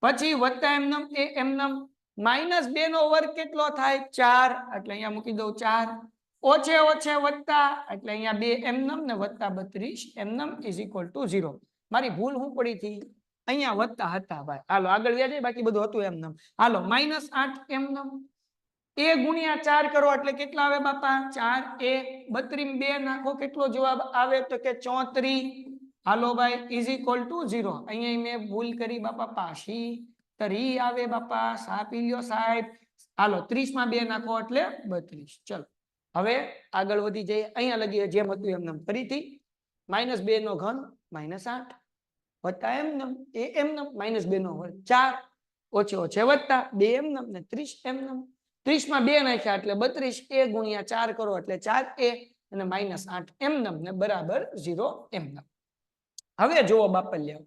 પછી વત્તા એમનમ એ એમનમ -2 નો વર્ગ કેટલો થાય 4 એટલે અહીંયા મૂકી દઉં 4 ઓછે ઓછે વત્તા એટલે અહીંયા 2 એમનમ ને વત્તા 32 એમનમ ઇઝ ઇક્વલ ટુ 0 મારી ભૂલ હું પડી હતી અહીંયા વત્તા હતા ભાઈ હાલો આગળ વ્યા જાય બાકી બધું હતું એમનમ હાલો -8 એમનમ a ગુણ્યા 4 કરો એટલે કેટલા આવે બાપા 4 a 32 2 નાખો કેટલો જવાબ આવે તો કે 34 હાલો ભાઈ ઇઝ ઇક્વલ ટુ 0 અહીંયા મેં ભૂલ કરી બાપા પાછી તરી આવે બાપા સા પી લ્યો સાહેબ હાલો 30 માં 2 નાખો એટલે 32 ચલો હવે આગળ વધી જઈએ અહીંયા લગી જેમ હતું એમનેમ ફરીથી -2 નો ઘન -8 વત્તા એમનેમ એ એમનેમ -2 નો વર્ગ 4 ઓછે ઓછે વત્તા 2 એમનેમ ને 30 એમનેમ 30 માં 2 નાખ્યા એટલે 32 a ગુણ્યા 4 કરો એટલે 4a અને -8 એમનેમ ને બરાબર 0 એમનેમ હવે જુઓ બાપલ્યા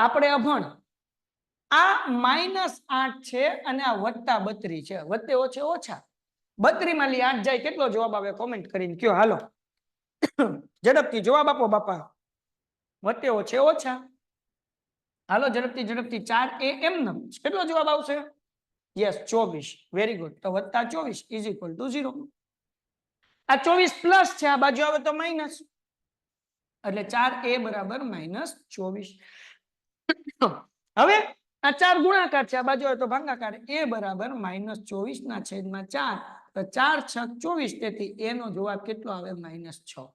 આપણે અભણ આ -8 છે અને આ વત્તા 32 છે વત્તે ઓછે ઓછા 32 માં 8 જાય કેટલો જવાબ આવે કોમેન્ટ કરીને કયો હાલો ઝડપથી જવાબ આપો બાપા વત્તે ઓછે ઓછા હાલો ઝડપથી 4a એમનેમ કેટલો જવાબ આવશે યસ 24 વેરી ગુડ તો વત્તા 24 ઇઝ ઇક્વલ ટુ 0 આ 24 પ્લસ છે આ બાજુ આવે તો માઇનસ એટલે 4a બરાબર -24 હવે આ 4 ગુણાકાર છે આ બાજુ આવે તો ભાગાકાર a બરાબર -24 ના છેદમાં 4 તો 4 6 24 તેથી a નો જવાબ કેટલો આવે -6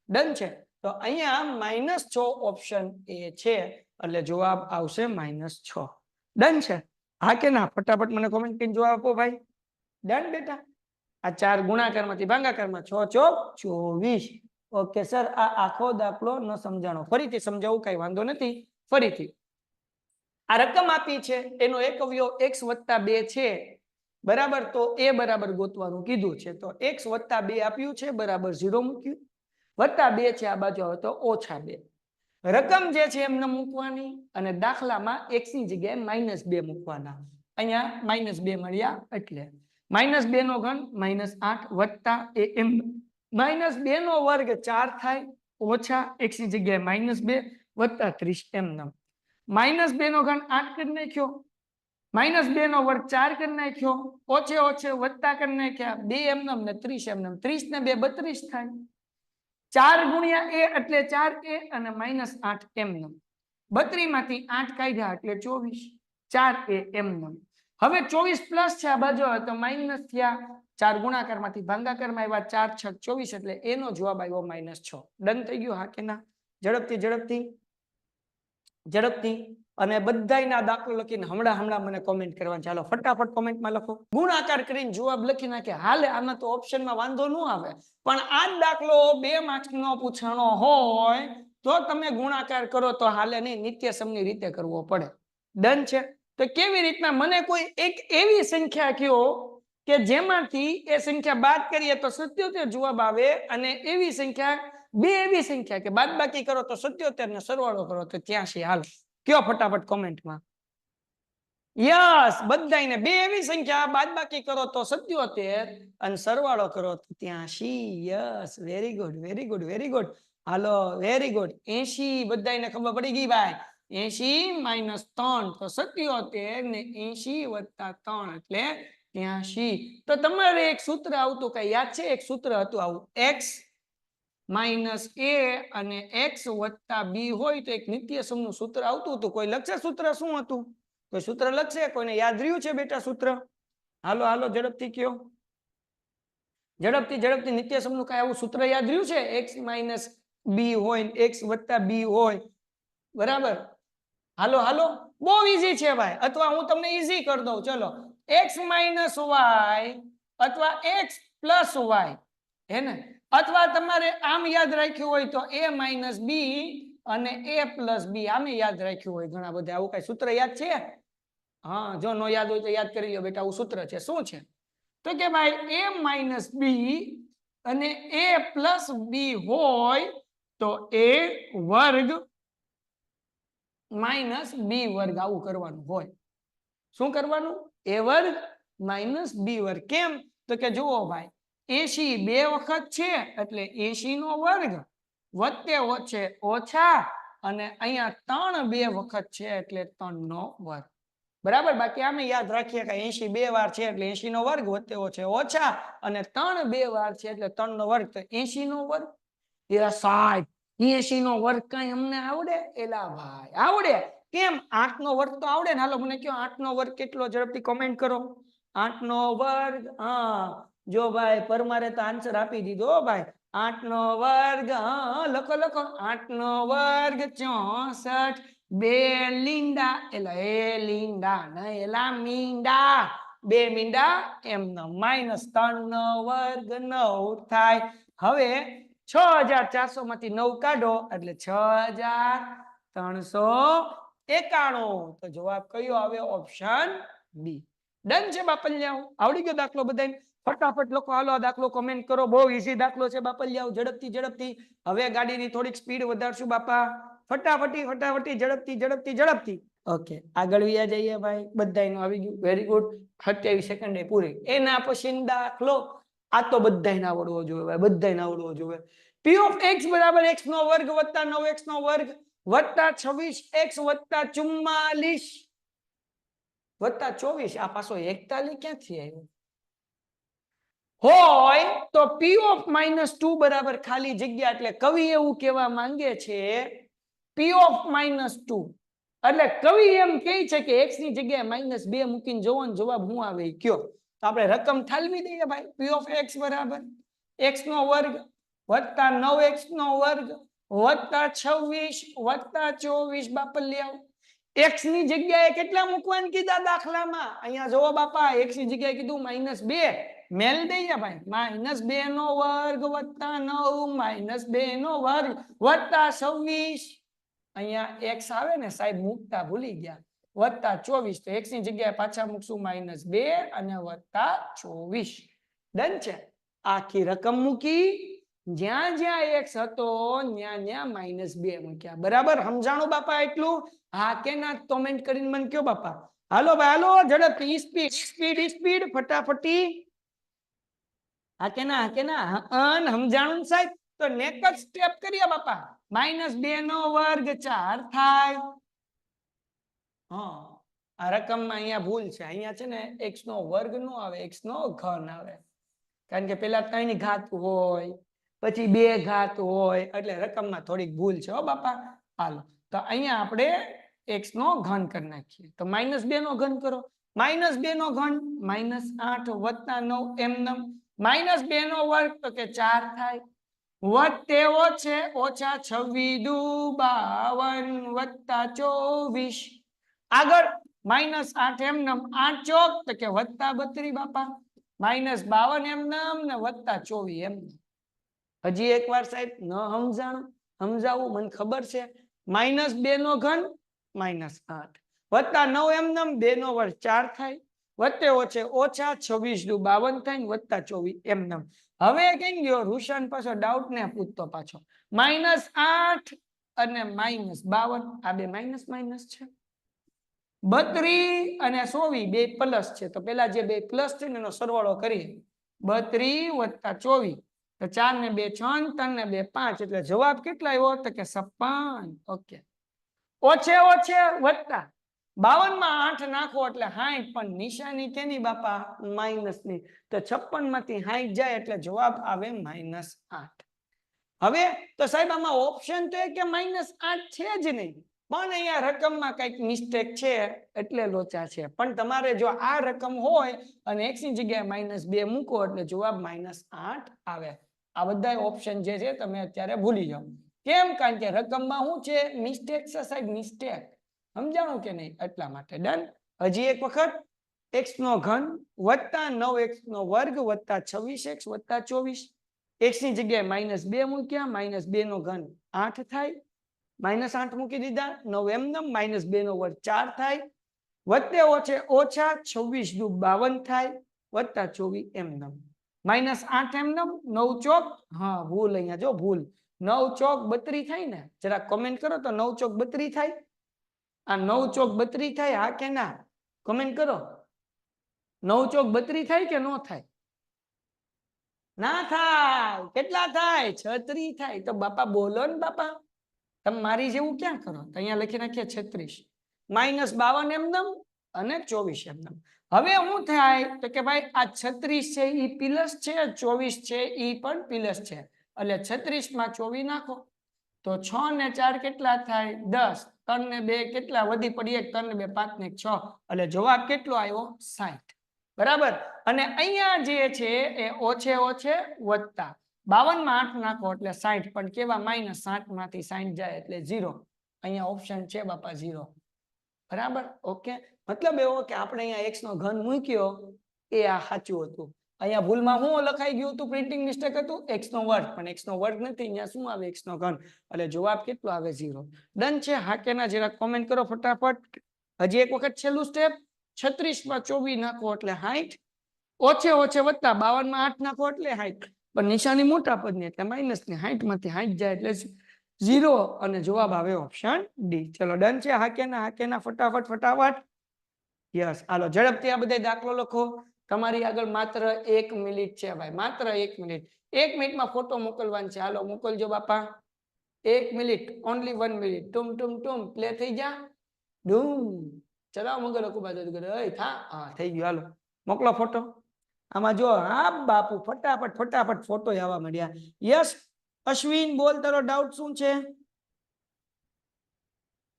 ડન છે તો અહીંયા -6 ઓપ્શન એ છે એટલે જવાબ આવશે -6 ડન છે હા કે ના ફટાફટ મને કોમેન્ટ કરીને જવાબ આપો ભાઈ ડન બેટા આ 4 ગુણાકારમાંથી ભાગાકારમાં 6 ચોક 24 ઓકે સર આ આખો દાખલો ન સમજાણો ફરીથી સમજાવું કઈ વાંધો નથી ફરીથી આ રકમ આપી છે એનો એકવ્યો x + 2 છે બરાબર તો a બરાબર ગોતવાનું કીધું છે તો x + 2 આપ્યું છે બરાબર 0 મૂક્યું +2 છે આ બાજુ આવે તો -2 રકમ જે છે એમને મૂકવાની અને દાખલામાં x ની જગ્યાએ -2 મૂકવાના અહીંયા -2 મળ્યા એટલે -2 નો ઘન -8 વત્તા am -2 નો વર્ગ 4 થાય ઓછા x ની જગ્યાએ -2 વત્તા 30 એમનેમ -2 નો ઘન 8 કરી નાખ્યો -2 નો વર્ગ 4 કરી નાખ્યો ઓછે ઓછે વત્તા કરી નાખ્યા 2 એમનેમ ને 30 એમનેમ 30 ને 2 32 થાય 4 ગુણ્યા a એટલે 4a અને -8 એમનેમ 32 માંથી 8 કાઢ્યા એટલે 24 4a એમનેમ હવે 24 પ્લસ છે આ બાજુ તો માઇનસ થયા 4 ગુણાકારમાંથી ભાગાકારમાં આવ્યા 4 6 24 એટલે a નો જવાબ આવ્યો -6 ડન થઈ ગયું હા કે ના ઝડપથી અને બધાયના દાખલો લખીને હમણાં મને કોમેન્ટ કરવાની ચાલો ફટાફટ કોમેન્ટમાં લખો ગુણાકાર કરીને જવાબ લખી નાખે હાલે આમાં તો ઓપ્શનમાં વાંધો ન આવે પણ આ દાખલો 2 માર્ક્સનો પૂછાણો હોય તો તમે ગુણાકાર કરો તો હાલે નહીં નિત્યસમની રીતે કરવો પડે ડન છે તો કેવી રીતના મને કોઈ એક એવી સંખ્યા કયો કે જેમાંથી એ સંખ્યા બાદ કરીએ તો 77 જવાબ આવે અને એવી સંખ્યા બે એવી સંખ્યા કે બાદબાકી કરો તો 77 ને સરવાળો કરો તો 83 હાલ કયો ફટાફટ કોમેન્ટમાં યસ બધાયને બે એવી સંખ્યા બાદબાકી કરો તો 77 અને સરવાળો કરો તો 83 યસ વેરી ગુડ હાલો વેરી ગુડ 80 બધાયને ખબર પડી ગઈ ભાઈ 80 - 3 તો 77 ને 80 + 3 એટલે 83 તો તમારે એક સૂત્ર આવતું કઈ યાદ છે એક સૂત્ર હતું આવું x - a અને x + b હોય તો એક નિત્યસમનું સૂત્ર આવતું હતું કોઈ લખશે સૂત્ર શું હતું કોઈ સૂત્ર લખશે કોઈને યાદ રહ્યું છે બેટા સૂત્ર હાલો ઝડપથી કયો ઝડપથી નિત્યસમનું કઈ આવું સૂત્ર યાદ રહ્યું છે x - b હોય x + b હોય બરાબર હાલો બહુ ઈઝી છે ભાઈ અથવા હું તમને ઈઝી કરી દઉં ચલો x - y અથવા x + y હે ને અથવા તમારે આમ યાદ રાખ્યું હોય તો a - b અને a + b આમે યાદ રાખ્યું હોય ઘણા બધા આવું કઈ સૂત્ર યાદ છે હા જો નો યાદ હોય તો યાદ કરી લ્યો બેટા આવું સૂત્ર છે શું છે તો કે ભાઈ a - b અને a + b હોય તો a વર્ગ - b વર્ગ આવું કરવાનું હોય શું કરવાનું a વર્ગ - b વર્ગ કેમ તો કે જુઓ ભાઈ 80 બે વખત છે એટલે 80 નો વર્ગ વત્તે ઓછે ઓછા અને અહીંયા 3 2 વખત છે એટલે 3 નો વર્ગ બરાબર બાકી આમે યાદ રાખીએ કે 80 2 વાર છે એટલે 80 નો વર્ગ વત્તે છે ઓછા અને 3 2 વાર છે એટલે 3 નો વર્ગ તો 80 નો વર્ગ એ 60 80 નો વર્ગ કઈ અમને આવડે એલા ભાઈ આવડે કેમ 8 નો વર્ગ તો આવડે ને હાલો મને કયો 8 નો વર્ગ કેટલો ઝડપથી કોમેન્ટ કરો 8 નો વર્ગ હા જો ભાઈ પરમારે તો આન્સર આપી દીધો ભાઈ 8 નો વર્ગ હા લખો લખો 8 નો વર્ગ 64 બે લીંડા એલા એ લીંડા ના એલા મીંડા બે મીંડા એમનો -3 નો વર્ગ 9 થાય હવે 6400 માંથી 9 કાઢો એટલે 6391 તો જવાબ કયો આવે ઓપ્શન બી ડન છે બાપલિયાઓ આવડી ગયો દાખલો બધાને ફટાફટ લખો હાલો આ દાખલો કમેન્ટ કરો બહુ ઈઝી દાખલો છે બાપલિયાઓ ઝડપથી હવે ગાડીની થોડીક સ્પીડ વધારશું બાપા ફટાફટી ઝડપથી ઓકે આગળ વ્યા જઈએ ભાઈ બધાયનું આવી ગયું વેરી ગુડ 27 સેકન્ડ એ પૂરી એના પછી દાખલો આ તો બધાયને આવડવો જોઈએ ભાઈ બધાયને આવડવો જોઈએ p of x બરાબર x નો વર્ગ વત્તા 9x નો વર્ગ વત્તા 26x વત્તા 44 વત્તા 24 આ પાછો 41 ક્યાંથી આવ્યો હોય તો p of -2 બરાબર ખાલી જગ્યા એટલે કવિ એવું કહેવા માંગે છે p of -2 એટલે કવિ એમ કહે છે કે x ની જગ્યાએ -2 મૂકીને જોવો ને જવાબ શું આવે કયો તો આપણે રકમ ઠાલવી દઈએ ભાઈ p of x બરાબર x નો વર્ગ વત્તા 9x નો વર્ગ વત્તા 26 વત્તા 24 બાપલિયાઓ x ની જગ્યાએ કેટલા મૂકવાનું કીધા દાખલામાં અહીંયા જોવો બાપા x ની જગ્યાએ કીધું -2 મેલ દઈએ ભાઈ -2 નો વર્ગ વત્તા 9 -2 નો વર્ગ વત્તા 26 અહીંયા x આવે ને સાહેબ મૂકતા ભૂલી ગયા વત્તા 24 તો x ની જગ્યાએ પાછા મૂકશું -2 અને વત્તા 24 ડન છે આખી રકમ મૂકી જ્યાં જ્યાં x હતો ત્યાં -2 મૂક્યા બરાબર સમજાણું બાપા એટલું હા કે ના કમેન્ટ કરીને મને કયો બાપા હાલો ભાઈ હાલો ઝડપથી સ્પીડ ફટાફટી હા કે ના સમજાણું સાહેબ તો નેક્સ્ટ સ્ટેપ કરીએ બાપા -2 નો વર્ગ 4 થાય હા આ રકમમાં અહીંયા ભૂલ છે અહીંયા છે ને x નો વર્ગ નો આવે x નો ઘન આવે કારણ કે પેલા 3 ઘાત હોય પછી 2 ઘાત હોય એટલે રકમમાં થોડીક ભૂલ છે હો બાપા હાલો તો અહીંયા આપણે x નો ઘન કરી નાખીએ તો -2 નો ઘન કરો -2 નો ઘન -8 વત્તા 9 એમનેમ -2 નો વર્ગ તો કે 4 થાય વત્તે ઓછે ઓછા 26 દુ 52 વત્તા 24 આગળ -8 એમનેમ 8 ચોક તો કે વત્તા 32 બાપા -52 એમનેમ ને વત્તા 24 એમનેમ હજી એકવાર સાહેબ ન સમજાવું મને ખબર છે -2 નો ઘન -8 વત્તા 9 એમનેમ 2 નો વર્ગ 4 થાય વત્તે ઓછે ઓછા 26 દુ 52 થાય ને વત્તા 24 એમનેમ હવે કઈ ગયો રૂશન પાછો ડાઉટ ને પૂછતો પાછો -8 અને -52 આ બે માઇનસ છે 32 અને 24 બે પ્લસ છે તો પેલા જે બે પ્લસ છે ને એનો સરવાળો કરીએ 32 વત્તા 24 તો 4 ને 2 6 3 ને 2 5 એટલે જવાબ કેટલા આવ્યો તો કે 56 ઓકે ઓછે વત્તા 52 માં 8 નાખો એટલે 60 પણ નિશાની કેની બાપા માઇનસ ની તો 56 માંથી 60 જાય એટલે જવાબ આવે -8 હવે તો સાહેબ આમાં ઓપ્શન તો કે -8 છે જ નહીં પણ અહીંયા રકમમાં કઈક મિસ્ટેક છે એટલે લોચા છે પણ તમારે જો આ રકમ હોય અને x ની જગ્યાએ -2 મૂકો એટલે જવાબ -8 આવે આ બધા ઓપ્શન જે છે તમે અત્યારે ભૂલી જાઓ કેમ કારણ કે રકમમાં શું છે મિસ્ટેક છે સાહેબ મિસ્ટેક સમજાણું કે નહીં એટલા માટે ડન હજી એક વખત x નો ઘન વત્તા 9x નો વર્ગ વત્તા 26x વત્તા 24 x ની જગ્યાએ -2 મૂક્યા -2 નો ઘન 8 થાય -8 મૂકી દીધા 9 એમનેમ -2 નો વર્ગ 4 થાય વત્તે ઓછે ઓછા 26 દુ 52 થાય વત્તા 24 એમનેમ -8 એમનેમ 9 ચોક હા ભૂલ અહીંયા જો ભૂલ 9 ચોક 32 થાય ને જરા કમેન્ટ કરો તો 9 ચોક 32 થાય આ 9 ચોક 32 થાય હા કે ના કમેન્ટ કરો 9 ચોક 32 થાય કે નો થાય ના થાય કેટલા થાય 36 થાય તો બાપા બોલો ને બાપા તમે મારી જેવું ક્યાં કરો, તો અહીંયા લખી નાખીએ 36 -52 એમનેમ અને 24 એમનેમ. હવે શું થાય તો કે ભાઈ આ 36 છે એ પ્લસ છે, 24 છે એ પણ પ્લસ છે, એટલે 36 માં 24 નાખો તો 6 ને 4 કેટલા થાય 10, 3 ને 2 કેટલા વધી પડી 1, 3 ને 2 5 ને 6, એટલે જવાબ કેટલો આવ્યો 60. બરાબર. અને અહીંયા જે છે એ ઓછે ઓછે વધતા 52 માં 8 નાખો એટલે 60, પણ કેવા -60 માંથી 60 જાય એટલે 0. અહીંયા ઓપ્શન છે બાપા 0. બરાબર. ઓકે, મતલબ એવો કે આપણે અહીંયા x નો ઘન મૂક્યો એ આ સાચું હતું. અહીંયા ભૂલમાં શું લખાઈ ગયું હતું, પ્રિન્ટિંગ મિસ્ટેક હતું x નો વર્ગ, પણ x નો વર્ગ નથી, અહીંયા શું આવે x નો ઘન, એટલે જવાબ કેટલો આવે 0. ડન છે. હા કે ના જરા કોમેન્ટ કરો ફટાફટ. હજી એક વખત છેલ્લું સ્ટેપ, 36 માં 24 નાખો એટલે 60, ઓછે ઓછે વધતા 52 માં 8 નાખો એટલે 60, પણ નિશાની મોટા પદની એટલે માઇનસ ની, 60 માંથી 60 જાય એટલે 0, અને જવાબ આવે ઓપ્શન ડી. ચલો ડન છે. હા કે ના ફટાફટ ફટાફટ. યસ, હાલો ઝડપથી આ બધા દાખલો લખો. તમારી આગળ માત્ર 1 મિનિટ છે ભાઈ, માત્ર 1 મિનિટ. 1 મિનિટમાં ફોટો મોકલવાનો છે. હાલો મોકલજો બાપા. 1 મિનિટ, ઓનલી 1 મિનિટ. ટુમ ટુમ ટુમ પ્લે થઈ જા. ડૂમ. ચલાવો મગર અકુબા થા. હા થઈ ગયું. હાલો મોકલો ફોટો. આમાં જો હા બાપુ ફટાફટ ફટાફટ ફોટો આવવા મળ્યા. યસ અશ્વિન બોલ, તારો ડાઉટ શું છે?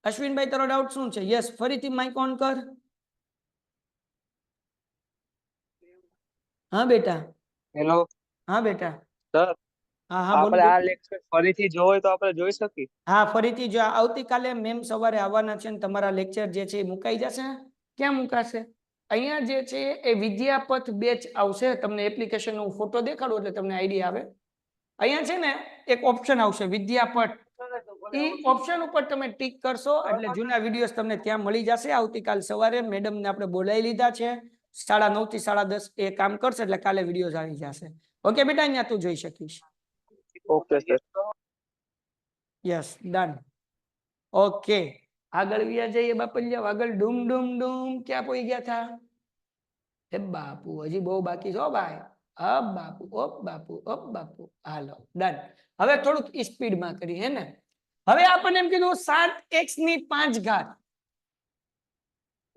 અશ્વિનભાઈ તારો ડાઉટ શું છે? યસ ફરીથી માઇક ઓન કર. હા બેટા. હેલો. હા બેટા. સર હા હા બોલો. આપણે આ લેક્ચર ફરીથી જોવો હોય તો આપણે જોઈ શકીએ? હા ફરીથી જો આવતીકાલે મેમ સવારે આવવાના છે ને તમારા લેક્ચર જે છે એ મુકાઈ જશે. ક્યાં મુકાશે? અહીંયા જે છે એ વિદ્યાપથ બેચ આવશે. તમને એપ્લિકેશન નો ફોટો દેખાડું એટલે તમને આઈડિયા આવે. અહીંયા છે ને એક ઓપ્શન આવશે વિદ્યાપથ. એ ઓપ્શન ઉપર તમે ટિક કરશો એટલે જૂના વિડીયોઝ તમને ત્યાં મળી જશે. આવતીકાલ સવારે મેડમ ને આપણે બોલાવી લીધા છે. 9:30 થી 10:30 એ કામ કરશે એટલે કાલે વિડીયોઝ આવી જશે. ઓકે બેટા, અહીંયા તું જોઈ શકીશ. Okay sir. Yes done. Okay આગળ વ્યા જઈએ બાપલિયા. આગળ ડૂમ ડૂમ ડૂમ ક્યાં પોઈ ગયા था? એ બાપુ હજી બહુ બાકી છો ભાઈ. અબ બાપુ ઓપ બાપુ ઓપ બાપુ. હાલો ડન. હવે થોડુંક સ્પીડમાં કરી હે ને. હવે આપણને એમ કીધું 7x ની 5 ઘાત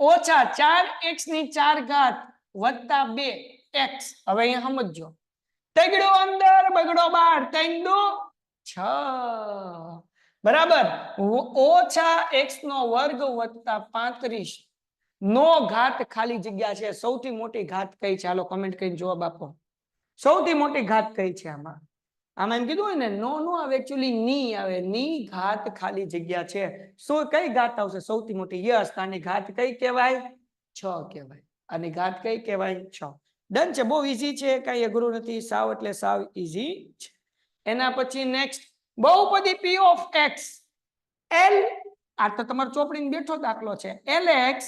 ઓછા 4x ની 4 ઘાત વત્તા 2x. હવે અહીંયા સમજો. તગડો અંદર બગડો બહાર, 3 દુ 6. બરાબર. ઓછા x નો વર્ગ વત્તા 35 નો ઘાત ખાલી જગ્યા છે. સૌથી મોટી ઘાત કઈ છે? હાલો કમેન્ટ કરીને જવાબ આપો. સૌથી મોટી ઘાત કઈ છે? આમાં એમ કીધું હોય ને નો નો આવે, એકચ્યુઅલી ની આવે. ની ઘાત ખાલી જગ્યા છે. શું કઈ ઘાત આવશે સૌથી મોટી? યસ, આની ઘાત કઈ કહેવાય? 6 કહેવાય. આની ઘાત કઈ કહેવાય? 6. ડન છે. બહુ ઈઝી છે, કઈ અઘરું નથી. સાવ એટલે સાવ ઈઝી છે. એના પછી નેક્સ્ટ બહુપદી p ઓફ x. l આ તો તમારો ચોપડીમાં બેઠો દાખલો છે. lx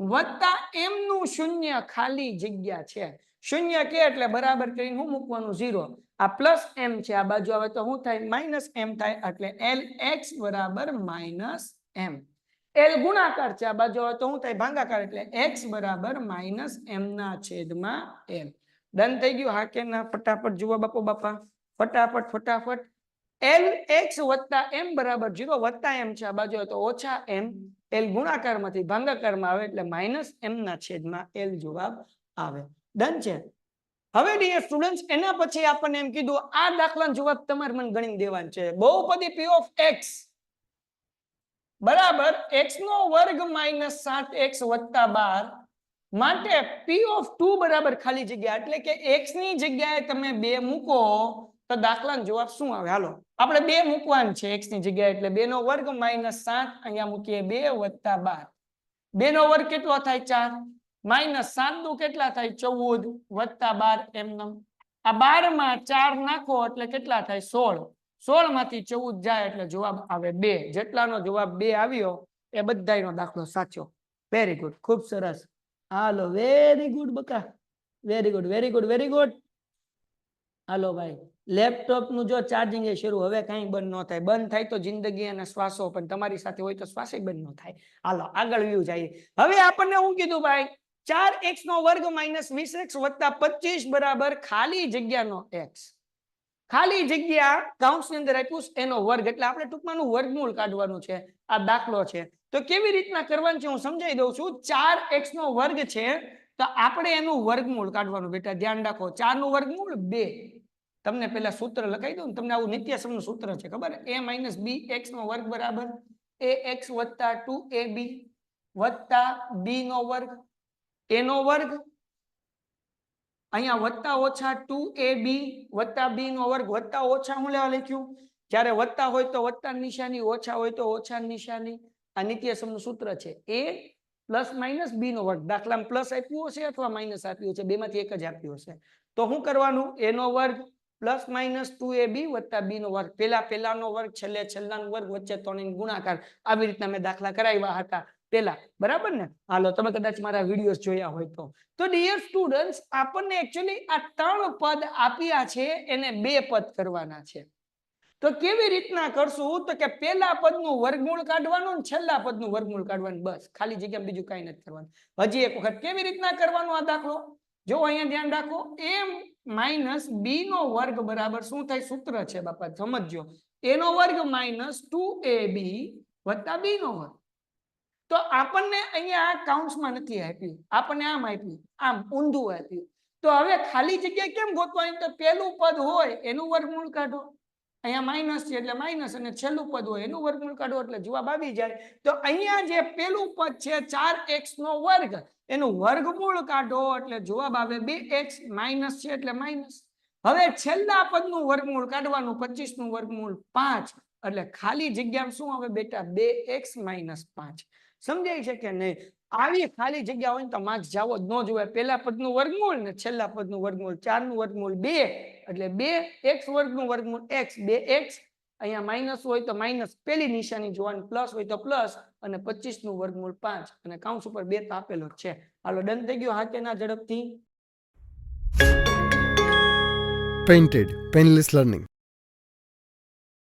વત્તા m નું શૂન્ય ખાલી જગ્યા છે. શૂન્ય કે એટલે બરાબર કરીને શું મૂકવાનું? 0. આ પ્લસ m છે, આ બાજુ આવે તો શું થાય? માઇનસ m થાય, એટલે lx બરાબર માઇનસ m. l ગુણાકાર છે, આ બાજુ આવે તો શું થાય? ભાગાકાર, એટલે x બરાબર માઇનસ m ના છેદમાં l. ડન થઈ ગયું? હા કે ના? ફટાફટ જુઓ બાપુ બાપા, ફટાફટ ફટાફટ. lx વત્તા m બરાબર 0. વત્તા m છે, આ બાજુ આવે તો ઓછા m. l ગુણાકાર માંથી ભાગાકારમાં આવે એટલે માઇનસ m ના છેદમાં l જવાબ આવે. ડન છે. હવે ડિયર સ્ટુડન્ટ્સ એના પછી આપણને એમ કીધું આ દાખલાનો જવાબ તમારે મને ગણી દેવાનો છે. બહુપદી p ઓફ x બરાબર x નો વર્ગ માઇનસ 7x વત્તા 12 માટે p ઓફ 2 બરાબર ખાલી જગ્યા, એટલે કે x ની જગ્યાએ તમે 2 મૂકો તો દાખલાનો જવાબ શું આવે? હાલો આપણે 2 મૂકવાનું છે x ની જગ્યાએ, એટલે 2 નો વર્ગ માઇનસ 7, અહીંયા મૂકીએ 2 વત્તા 12. 2 નો વર્ગ કેટલો થાય? 4. માઇનસ 7 દુ કેટલા થાય? 14 વત્તા 12 એમનેમ. આ 12 માં 4 નાખો એટલે કેટલા થાય? 16. 16 માંથી 14 જાય એટલે જવાબ આવે 2. જેટલાનો જવાબ 2 આવ્યો એ બધાયનો દાખલો સાચો. વેરી ગુડ, ખૂબ સરસ. હાલો વેરી ગુડ બકા, very good very good very good. હાલો ભાઈ, લેપટોપ નું જો ચાર્જિંગ એ શરૂ, હવે કઈ બંધ ન થાય. બંધ થાય તો જિંદગી અને શ્વાસો, પણ તમારી સાથે હોય તો શ્વાસે બંધ ન થાય. હાલો આગળ વ્યૂ જઈએ. હવે આપણને શું કીધું ભાઈ? 4x નો વર્ગ માઇનસ 20x વત્તા 25 બરાબર ખાલી જગ્યાનો x. ખાલી જગ્યા કૌંસની અંદર આપ્યું છે એનો વર્ગ, એટલે આપણે ટૂંકમાં નું વર્ગમૂળ કાઢવાનું છે. આ દાખલો છે તો કેવી રીતના કરવાનું છે હું સમજાવી દઉં છું. 4x નો વર્ગ છે તો આપણે એનું વર્ગમૂળ કાઢવાનું. બેટા ધ્યાન રાખો, 4 નું વર્ગમૂળ 2. તમને પેલા સૂત્ર લખાઈ દઉં, તમને આવું નિત્યસમનું સૂત્ર છે ખબર, a - bx નો વર્ગ બરાબર ax + 2ab + b નો વર્ગ, a નો વર્ગ અહીંયા વત્તા ઓછા 2ab વત્તા b નો વર્ગ વત્તા ઓછા હું લેવા લખ્યું, જ્યારે વત્તા હોય તો વત્તા નિશાની, ઓછા હોય તો ઓછા નિશાની. આ નિત્યસમનું સૂત્ર છે. a ± b નો વર્ગ. દાખલામાં પ્લસ આપ્યું હશે અથવા માઇનસ આપ્યું છે, બેમાંથી એક જ આપ્યું હશે. તો શું કરવાનું, a નો વર્ગ ± 2ab વત્તા b નો વર્ગ. પેલાનો વર્ગ, છેલ્લાનો વર્ગ, વચ્ચે 3 ગુણાકાર. આવી રીતના મેં દાખલા કરાવ્યા હતા પેલા, બરાબર ને. હાલો, તમે કદાચ મારા વિડીયોઝ જોયા હોય તો ડિયર સ્ટુડન્ટ્સ, આપણને એકચ્યુઅલી આ 3 પદ આપ્યા છે, એને 2 પદ કરવાના છે. તો કેવી રીતના કરશું, તો કે પેલા પદનું વર્ગમૂળ કાઢવાનું અને છેલ્લા પદનું વર્ગમૂળ કાઢવાનું. બસ, ખાલી જગ્યા બીજું કઈ નથી કરવાનું. હજી એક વખત કેવી રીતના કરવાનો આ દાખલો જો, અહીંયા ધ્યાન રાખો. a - b નો વર્ગ બરાબર શું થાય, સૂત્ર છે બાપા સમજજો, a નો વર્ગ - 2ab વત્તા b નો વર્ગ. તો આપણને અહીંયા કાઉન્સમાં નથી આપ્યું, આપણને આમ આપ્યું, આમ ઊંધું આપ્યું. તો હવે ખાલી જગ્યા કેમ ગોતવાની, તો પેલું પદ હોય એનું વર્ગમૂળ કાઢો, અહીંયા માઇનસ છે એટલે માઇનસ, અને છેલ્લું પદ હોય એનું વર્ગમૂળ કાઢો એટલે જવાબ આવી જાય. તો અહીંયા જે પેલું પદ છે 4x નો વર્ગ, એનું વર્ગમૂળ કાઢો એટલે જવાબ આવે 2x, માઇનસ છે એટલે માઇનસ. હવે છેલ્લા પદનું વર્ગમૂળ કાઢવાનું, 25 નું વર્ગમૂળ 5, એટલે ખાલી જગ્યામાં શું આવે બેટા, 2x - 5. સમજાય છે કે નહીં? આવી ખાલી જગ્યા હોય તો માર્ક્સ જાવો જ ન જોવે. પેલા પદનું વર્ગમૂળ ને છેલ્લા પદનું વર્ગમૂળ, 4 નું વર્ગમૂળ 2 એટલે 2x વર્ગનું વર્ગમૂળ x, 2x. અહીંયા માઇનસ હોય તો માઇનસ પેલી નિશાની જોવાની, પ્લસ હોય તો પ્લસ, અને 25 નું વર્ગમૂળ 5, અને કાઉન્સ ઉપર 2 તો આપેલો જ છે. હાલો, ડન થઈ ગયો હાથેના ઝડપથી. Painted Painless Learning.